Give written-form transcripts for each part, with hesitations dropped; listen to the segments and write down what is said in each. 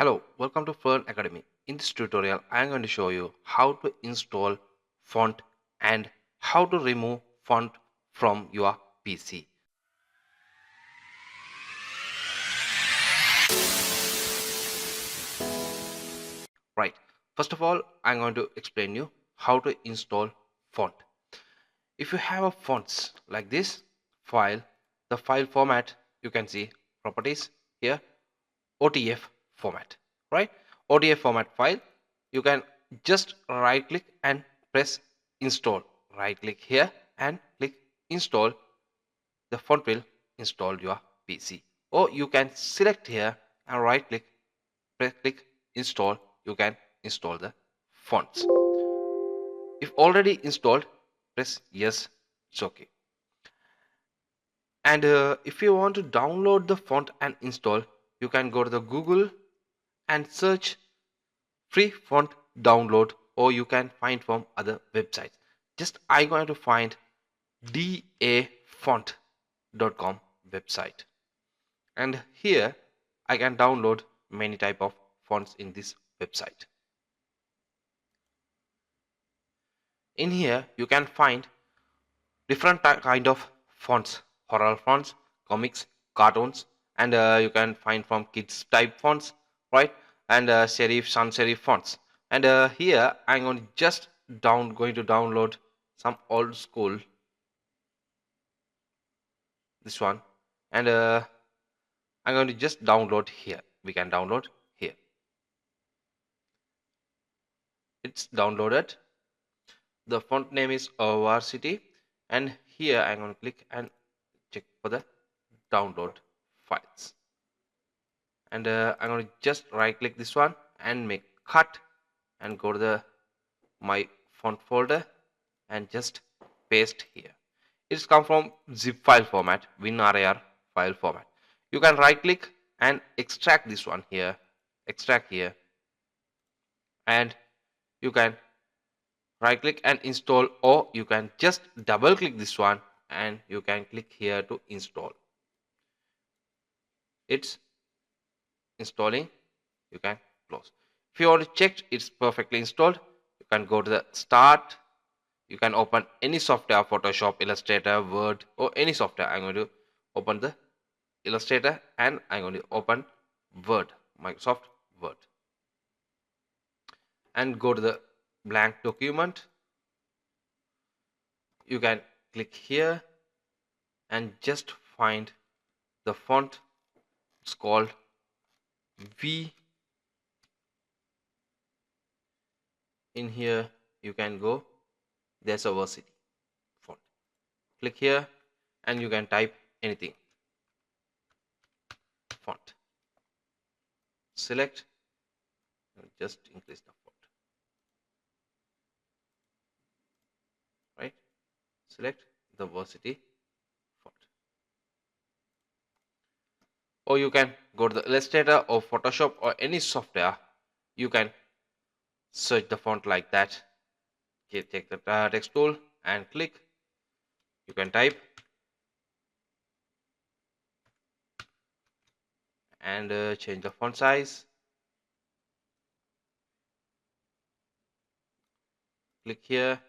Hello, welcome to Fern Academy. In this tutorial, I am going to show you how to install font and how to remove font from your PC. Right. First of all, I'm going to explain you how to install font. If you have a fonts like this file, the file format you can see properties here, OTF format, right? OTF format file, you can just right click and press install. Right click here and click install. The font will install your PC. Or you can select here and right click, press click install. You can install the fonts. If already installed, press yes, it's okay. And if you want to download the font and install, you can go to the Google and search free font download, or you can find from other websites. Just I'm going to find dafont.com website, and here I can download many type of fonts in this website. In here you can find different kind of fonts, horror fonts, comics, cartoons, and you can find from kids type fonts, right? And serif, sans serif fonts. And here I'm going to just going to download some old school, this one, and I'm going to just download here. We can download here. It's downloaded. The font name is Varsity, and here I'm going to click and check for the download files. And I'm going to just right click this one and make cut and go to the my font folder and just paste here. It's come from zip file format, WinRAR file format. You can right click and extract this one here, extract here, and you can right click and install, or you can just double click this one and you can click here to install. It's installing. You can close. If you want to check it's perfectly installed, you can go to the start. You can open any software, Photoshop, Illustrator, Word, or any software. I'm going to open the Illustrator and I'm going to open Word, Microsoft Word, and go to the blank document. You can click here and just find the font. It's called V. In here you can go, there's a Varsity font. Click here and you can type anything. Font. Select and just increase the font. Right? Select the Varsity font. Or you can go to the Illustrator or Photoshop or any software. You can search the font like that. Okay, take the text tool and click. You can type and change the font size. Click here.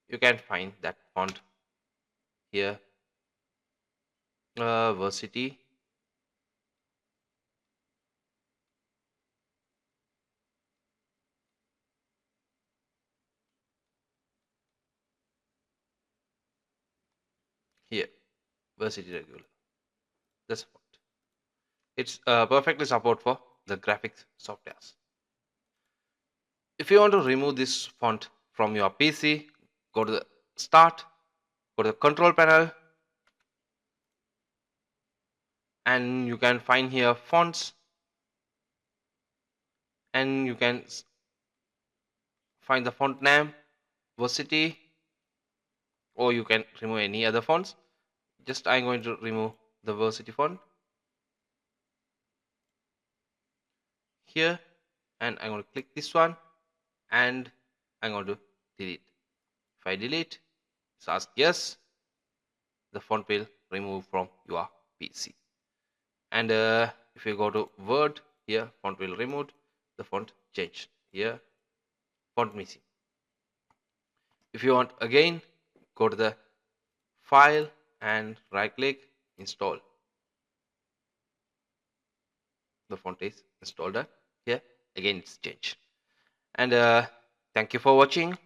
You can find that font here. Varsity. Here, Varsity regular. That's font. It's perfectly support for the graphics softwares. If you want to remove this font from your PC, go to the start, go to the control panel, and you can find here fonts, and you can find the font name Varsity, or you can remove any other fonts. Just I'm going to remove the Varsity font here, and I'm going to click this one and I'm going to delete. If I delete, it's ask yes, the font will remove from your PC. And if you go to Word, here font will removed. the font changed. Here, font missing. If you want again, go to the file and right click, install. The font is installed. Here again it's changed. And thank you for watching.